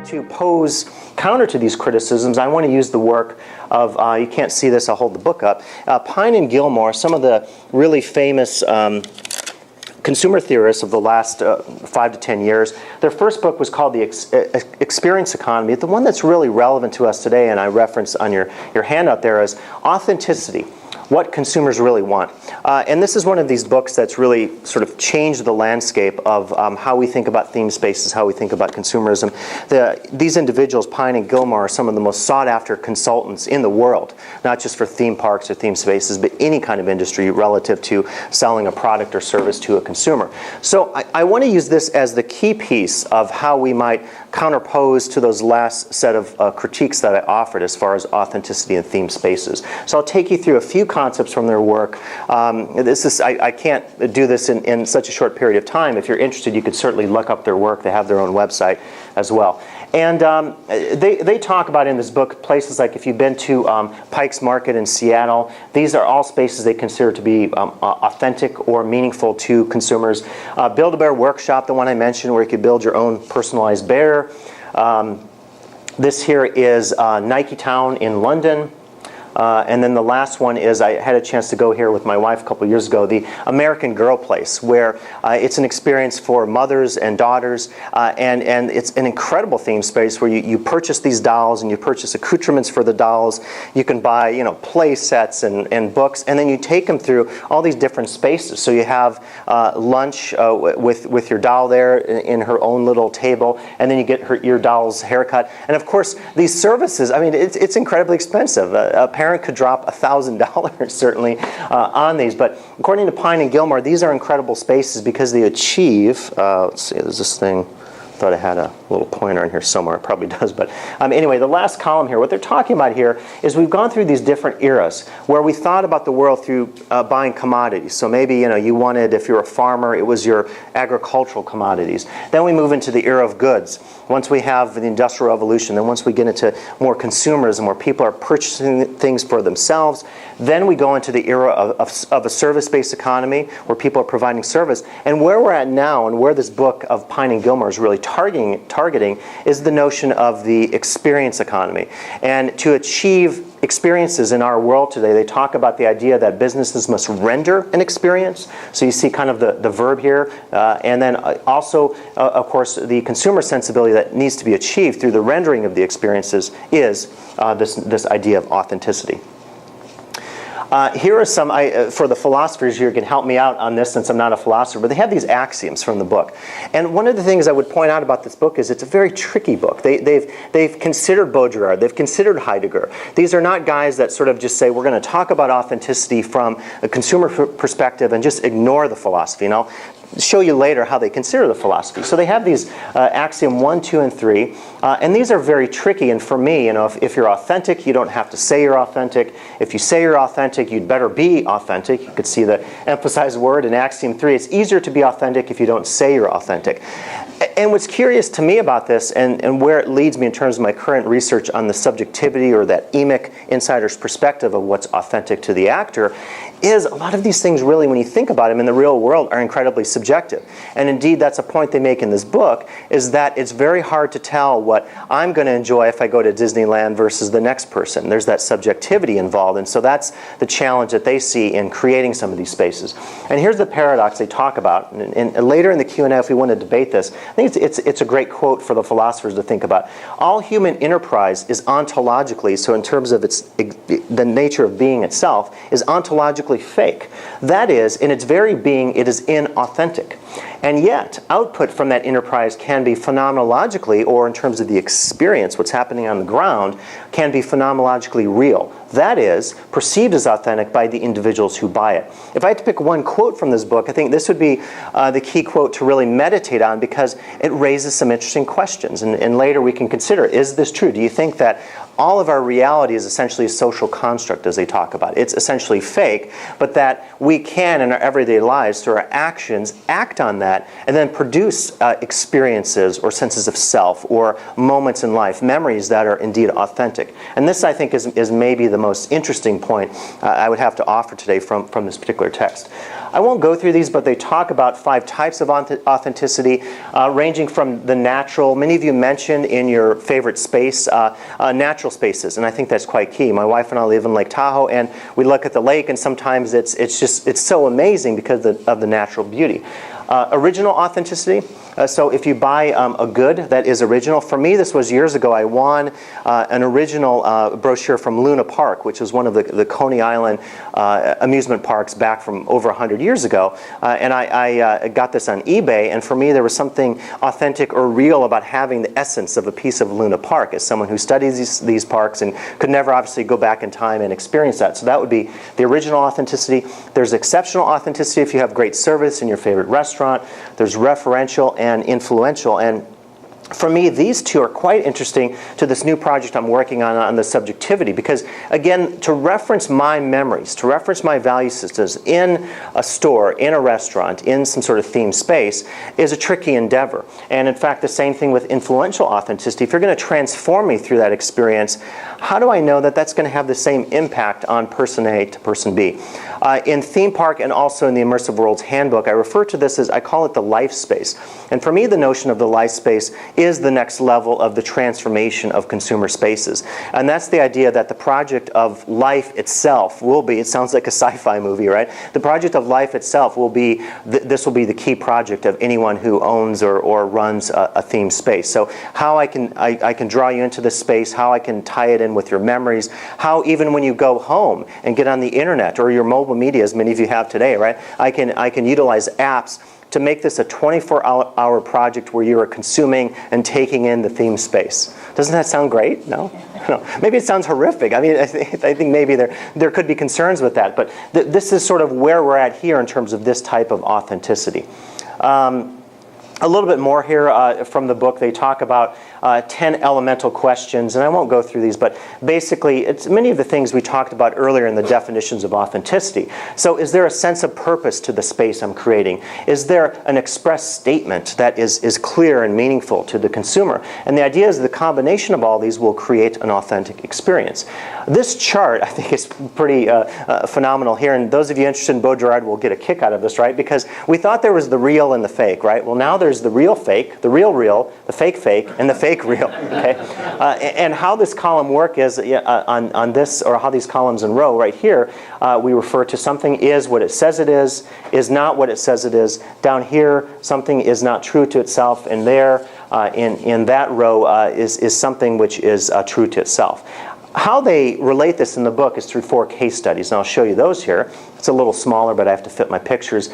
to pose counter to these criticisms, I want to use the work of, you can't see this, I'll hold the book up, Pine and Gilmore, some of the really famous consumer theorists of the last 5 to 10 years. Their first book was called The Experience Economy. The one that's really relevant to us today, and I reference on your handout there, is Authenticity, What Consumers Really Want. And this is one of these books that's really sort of changed the landscape of how we think about theme spaces, how we think about consumerism. These individuals, Pine and Gilmore, are some of the most sought-after consultants in the world, not just for theme parks or theme spaces, but any kind of industry relative to selling a product or service to a consumer. So I want to use this as the key piece of how we might counterpose to those last set of critiques that I offered as far as authenticity in theme spaces. So I'll take you through a few concepts from their work. I can't do this in such a short period of time. If you're interested, you could certainly look up their work. They have their own website as well. And they talk about in this book places like if you've been to Pike's Market in Seattle, these are all spaces they consider to be authentic or meaningful to consumers. Build-A-Bear Workshop, the one I mentioned, where you could build your own personalized bear. This here is Nike Town in London. And then the last one is, I had a chance to go here with my wife a couple years ago, the American Girl Place, where it's an experience for mothers and daughters, and it's an incredible theme space where you purchase these dolls and you purchase accoutrements for the dolls. You can buy, play sets and books, and then you take them through all these different spaces. So you have lunch with your doll there in her own little table, and then you get your doll's haircut. And of course, these services, I mean, it's incredibly expensive. A parent could drop $1,000 certainly on these, but according to Pine and Gilmore, these are incredible spaces because they achieve, let's see, there's this thing, I thought I had a little pointer in here somewhere, it probably does, but anyway, the last column here, what they're talking about here is we've gone through these different eras where we thought about the world through buying commodities. So maybe, you wanted, if you're a farmer, it was your agricultural commodities. Then we move into the era of goods. Once we have the Industrial Revolution, then once we get into more consumerism, where people are purchasing things for themselves, then we go into the era of a service-based economy, where people are providing service. And where we're at now, and where this book of Pine and Gilmore is really targeting, is the notion of the experience economy. And to achieve experiences in our world today, they talk about the idea that businesses must render an experience. So you see kind of the verb here. And then also, of course, the consumer sensibility that needs to be achieved through the rendering of the experiences is this idea of authenticity. Here are some, for the philosophers here, can help me out on this since I'm not a philosopher, but they have these axioms from the book. And one of the things I would point out about this book is it's a very tricky book. They've considered Baudrillard, they've considered Heidegger. These are not guys that sort of just say, we're going to talk about authenticity from a consumer perspective and just ignore the philosophy. And I'll show you later how they consider the philosophy. So they have these axiom 1, 2, and 3, and these are very tricky. And for me, if you're authentic, you don't have to say you're authentic. If you say you're authentic, you'd better be authentic. You could see the emphasized word in axiom 3. It's easier to be authentic if you don't say you're authentic. And what's curious to me about this, and where it leads me in terms of my current research on the subjectivity or that emic insider's perspective of what's authentic to the actor, is a lot of these things really, when you think about them in the real world, are incredibly subjective. And indeed, that's a point they make in this book, is that it's very hard to tell what I'm going to enjoy if I go to Disneyland versus the next person. There's that subjectivity involved, and so that's the challenge that they see in creating some of these spaces. And here's the paradox they talk about, and later in the Q&A, if we want to debate this, I think it's a great quote for the philosophers to think about. All human enterprise is ontologically, so in terms of the nature of being itself, is ontologically fake. That is, in its very being, it is inauthentic. And yet, output from that enterprise can be phenomenologically, or in terms of the experience, what's happening on the ground, can be phenomenologically real. That is, perceived as authentic by the individuals who buy it. If I had to pick one quote from this book, I think this would be the key quote to really meditate on, because it raises some interesting questions. And later we can consider, is this true? Do you think that all of our reality is essentially a social construct, as they talk about. It's essentially fake, but that we can, in our everyday lives, through our actions, act on that, and then produce experiences or senses of self or moments in life, memories that are indeed authentic. And this, I think, is maybe the most interesting point I would have to offer today from this particular text. I won't go through these, but they talk about 5 types of authenticity, ranging from the natural. Many of you mentioned in your favorite space, natural spaces, and I think that's quite key. My wife and I live in Lake Tahoe, and we look at the lake, and sometimes it's so amazing because of the natural beauty. Original authenticity. So if you buy a good that is original, for me this was years ago, I won an original brochure from Luna Park, which was one of the Coney Island amusement parks back from over 100 years ago. And I got this on eBay, and for me there was something authentic or real about having the essence of a piece of Luna Park as someone who studies these parks and could never obviously go back in time and experience that. So that would be the original authenticity. There's exceptional authenticity if you have great service in your favorite restaurant. There's referential and influential. And for me, these two are quite interesting to this new project I'm working on the subjectivity, because, again, to reference my memories, to reference my value systems in a store, in a restaurant, in some sort of themed space is a tricky endeavor. And in fact, the same thing with influential authenticity. If you're going to transform me through that experience, how do I know that that's going to have the same impact on person A to person B? In Theme Park and also in the Immersive Worlds Handbook, I refer to this as, I call it the life space. And for me, the notion of the life space is the next level of the transformation of consumer spaces. And that's the idea that the project of life itself will be, it sounds like a sci-fi movie, right? The project of life itself will be, this will be the key project of anyone who owns or runs a themed space. So how I can draw you into this space, how I can tie it in with your memories, how even when you go home and get on the internet or your mobile media, as many of you have today, right? I can utilize apps to make this a 24-hour project where you are consuming and taking in the theme space. Doesn't that sound great? No? No. Maybe it sounds horrific. I mean, I think maybe there could be concerns with that, but this is sort of where we're at here in terms of this type of authenticity. A little bit more here from the book. They talk about 10 elemental questions, and I won't go through these, but basically it's many of the things we talked about earlier in the definitions of authenticity. So is there a sense of purpose to the space I'm creating? Is there an express statement that is clear and meaningful to the consumer? And the idea is the combination of all these will create an authentic experience. This chart, I think, is pretty phenomenal here, and those of you interested in Baudrillard will get a kick out of this, right? Because we thought there was the real and the fake, right? Well, now there's the real fake, the real real, the fake fake, and the fake real, okay? And how this column work is on this, or how these columns in row right here, we refer to something is what it says it is not what it says it is. Down here, something is not true to itself, and there, in that row, is something which is true to itself. How they relate this in the book is through 4 case studies, and I'll show you those here. It's a little smaller, but I have to fit my pictures.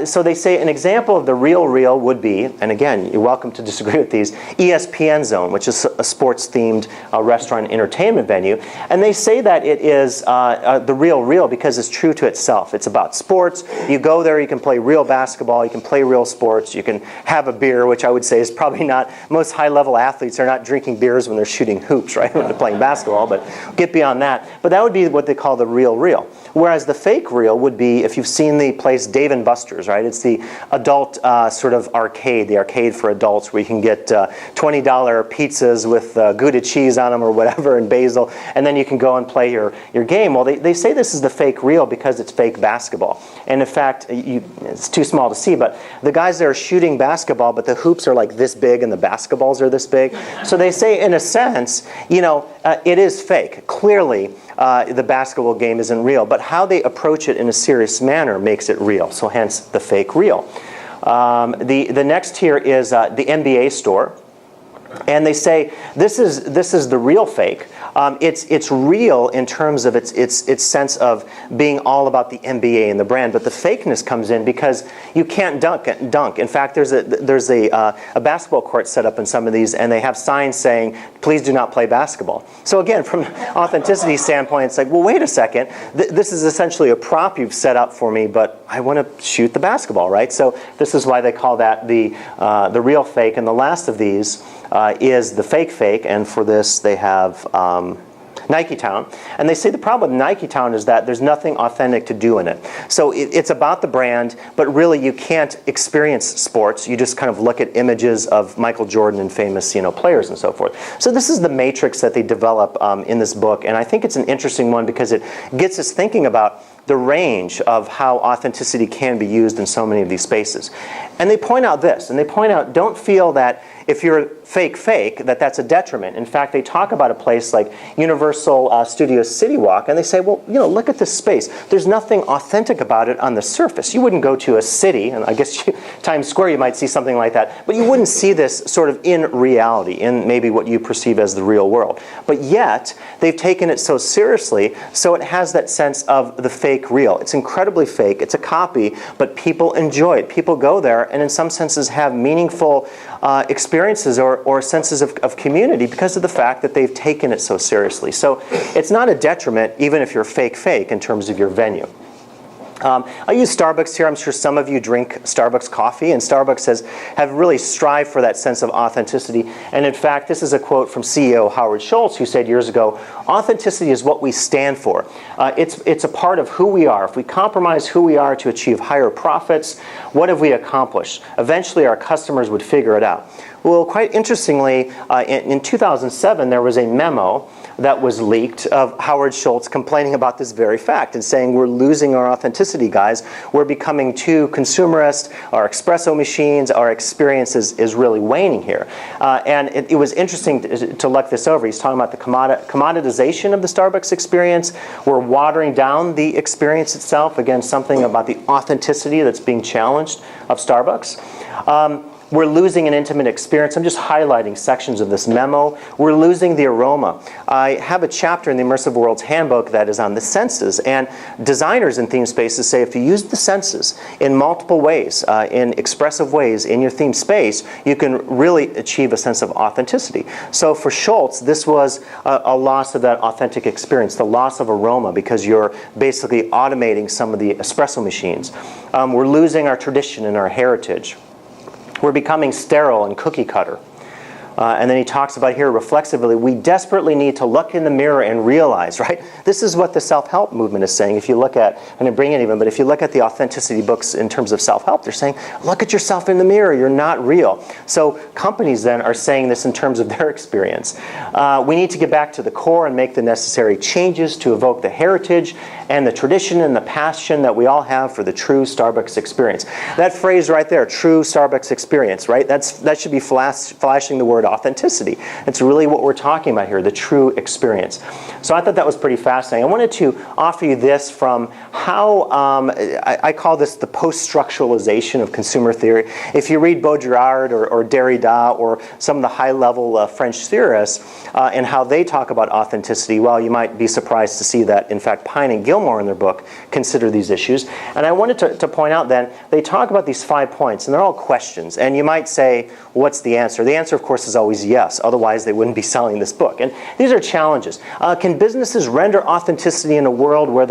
So they say an example of the real would be, and again, you're welcome to disagree with these, ESPN Zone, which is a sports-themed restaurant and entertainment venue. And they say that it is the real because it's true to itself. It's about sports. You go there, you can play real basketball, you can play real sports, you can have a beer, which I would say is probably not, most high-level athletes are not drinking beers when they're shooting hoops, right, when they're playing basketball, but get beyond that. But that would be what they call the real. Whereas the fake real would be, if you've seen the place Dave & Buster's, right? It's the adult sort of arcade, the arcade for adults where you can get $20 pizzas with Gouda cheese on them or whatever and basil, and then you can go and play your game. Well, they say this is the fake real because it's fake basketball. And in fact, it's too small to see, but the guys there are shooting basketball, but the hoops are like this big and the basketballs are this big. So they say, in a sense, it is fake. Clearly, the basketball game isn't real, but how they approach it in a serious manner makes it real. So hence the fake real. The next here is the NBA store. And they say this is the real fake. It's real in terms of its sense of being all about the NBA and the brand, but the fakeness comes in because you can't dunk. In fact, there's a basketball court set up in some of these, and they have signs saying, "Please do not play basketball." So again, from an authenticity standpoint, it's like, well, wait a second. This is essentially a prop you've set up for me, but I want to shoot the basketball, right? So this is why they call that the real fake. And the last of these is the fake fake, and for this they have Nike Town. And they say the problem with Nike Town is that there's nothing authentic to do in it. So it's about the brand, but really you can't experience sports. You just kind of look at images of Michael Jordan and famous players and so forth. So this is the matrix that they develop in this book, and I think it's an interesting one because it gets us thinking about the range of how authenticity can be used in so many of these spaces. And they point out this, and they point out, don't feel that if you're fake, that's a detriment. In fact, they talk about a place like Universal Studios City Walk, and they say, well, look at this space. There's nothing authentic about it on the surface. You wouldn't go to a city, and I guess Times Square you might see something like that, but you wouldn't see this sort of in reality, in maybe what you perceive as the real world. But yet, they've taken it so seriously, so it has that sense of the fake real. It's incredibly fake. It's a copy, but people enjoy it. People go there, and in some senses have meaningful experiences or senses of community because of the fact that they've taken it so seriously. So it's not a detriment, even if you're fake in terms of your venue. I use Starbucks here. I'm sure some of you drink Starbucks coffee, and Starbucks have really strived for that sense of authenticity. And in fact, this is a quote from CEO Howard Schultz, who said years ago, "Authenticity is what we stand for. It's a part of who we are. If we compromise who we are to achieve higher profits, what have we accomplished? Eventually, our customers would figure it out." Well, quite interestingly, in 2007, there was a memo that was leaked of Howard Schultz complaining about this very fact and saying, we're losing our authenticity, guys. We're becoming too consumerist. Our espresso machines, our experience is really waning here. And it was interesting to look this over. He's talking about the commoditization of the Starbucks experience. We're watering down the experience itself. Again, something about the authenticity that's being challenged of Starbucks. We're losing an intimate experience. I'm just highlighting sections of this memo. We're losing the aroma. I have a chapter in the Immersive Worlds Handbook that is on the senses, and designers in theme spaces say if you use the senses in multiple ways, in expressive ways in your theme space, you can really achieve a sense of authenticity. So for Schultz, this was a loss of that authentic experience, the loss of aroma, because you're basically automating some of the espresso machines. We're losing our tradition and our heritage. We're becoming sterile and cookie cutter. And then he talks about here reflexively, we desperately need to look in the mirror and realize, right? This is what the self-help movement is saying. If you look at, I didn't bring any of them, but if you look at the authenticity books in terms of self-help, they're saying, look at yourself in the mirror, you're not real. So companies then are saying this in terms of their experience. We need to get back to the core and make the necessary changes to evoke the heritage and the tradition and the passion that we all have for the true Starbucks experience. That phrase right there, true Starbucks experience, right? That should be flashing the word authenticity. It's really what we're talking about here, the true experience. So I thought that was pretty fascinating. I wanted to offer you this from how, I call this the post-structuralization of consumer theory. If you read Baudrillard or Derrida or some of the high-level French theorists and how they talk about authenticity, well, you might be surprised to see that, in fact, Pine and Gilmore in their book consider these issues. And I wanted to point out then, they talk about these 5 points, and they're all questions. And you might say, what's the answer? The answer, of course, is always yes. Otherwise, they wouldn't be selling this book. And these are challenges. Can businesses render authenticity in a world where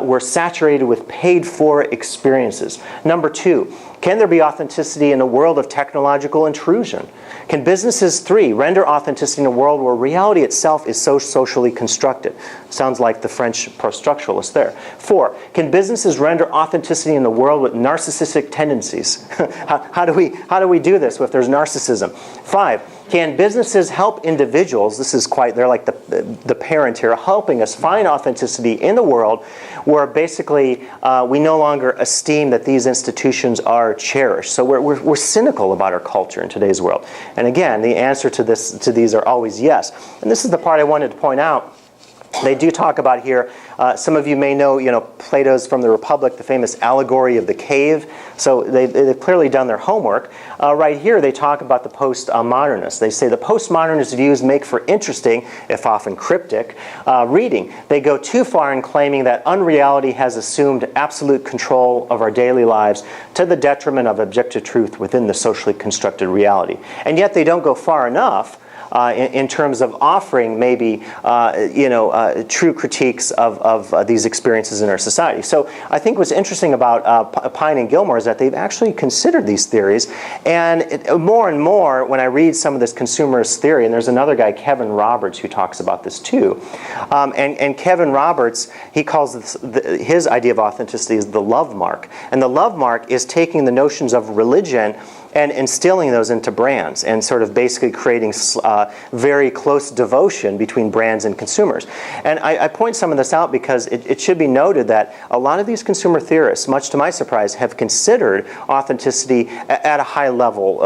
we're saturated with paid-for experiences? Number 2, can there be authenticity in a world of technological intrusion? Can businesses, 3, render authenticity in a world where reality itself is so socially constructed? Sounds like the French post-structuralists there. 4, can businesses render authenticity in a world with narcissistic tendencies? How do we do this if there's narcissism? 5, can businesses help individuals, they're like the parent here, helping us find authenticity in the world where basically we no longer esteem that these institutions are cherished. So we're cynical about our culture in today's world. And again, the answer to these are always yes. And this is the part I wanted to point out. They do talk about here, some of you may know, Plato's From the Republic, the famous allegory of the cave. So they've clearly done their homework. Right here, they talk about the postmodernists. They say the postmodernist views make for interesting, if often cryptic, reading. They go too far in claiming that unreality has assumed absolute control of our daily lives to the detriment of objective truth within the socially constructed reality. And yet they don't go far enough in terms of offering maybe true critiques of these experiences in our society. So I think what's interesting about Pine and Gilmore is that they've actually considered these theories, and more and more when I read some of this consumerist theory, and there's another guy, Kevin Roberts, who talks about this too, and Kevin Roberts, he calls his idea of authenticity is the Lovemark, and the Lovemark is taking the notions of religion and instilling those into brands and sort of basically creating very close devotion between brands and consumers. And I point some of this out because it should be noted that a lot of these consumer theorists, much to my surprise, have considered authenticity at a high level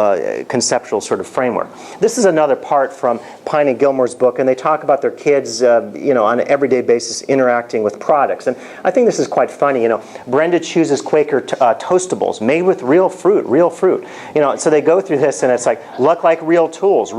conceptual sort of framework. This is another part from Pine and Gilmore's book, and they talk about their kids on an everyday basis interacting with products. And I think this is quite funny. Brenda chooses Quaker Toastables made with real fruit. So they go through this, and it's like, look like real tools.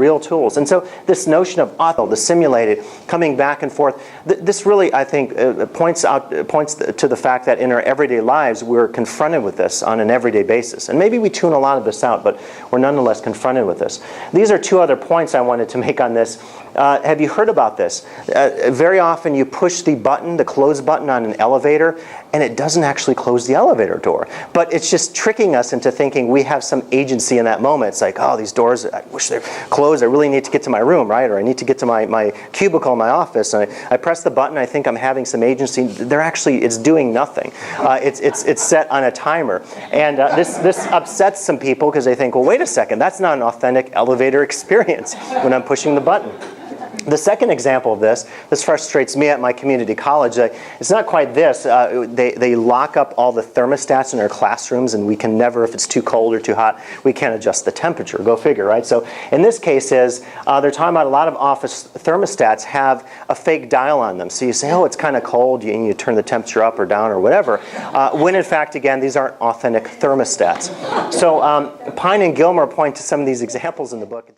And so this notion of the simulated, coming back and forth, this really, I think, points to the fact that in our everyday lives, we're confronted with this on an everyday basis. And maybe we tune a lot of this out, but we're nonetheless confronted with this. These are two other points I wanted to make on this. Have you heard about this? Very often you push the close button on an elevator, and it doesn't actually close the elevator door. But it's just tricking us into thinking we have some agency in that moment. It's like, oh, these doors, I wish they're closed. I really need to get to my room, right? Or I need to get to my cubicle in my office. And I press the button. I think I'm having some agency. It's doing nothing. It's set on a timer. And this upsets some people because they think, well, wait a second. That's not an authentic elevator experience when I'm pushing the button. The second example of this frustrates me at my community college. It's not quite this. They lock up all the thermostats in our classrooms, and we can never, if it's too cold or too hot, we can't adjust the temperature. Go figure, right? So in this case they're talking about a lot of office thermostats have a fake dial on them. So you say, oh, it's kind of cold, and you turn the temperature up or down or whatever, when in fact, again, these aren't authentic thermostats. So Pine and Gilmore point to some of these examples in the book.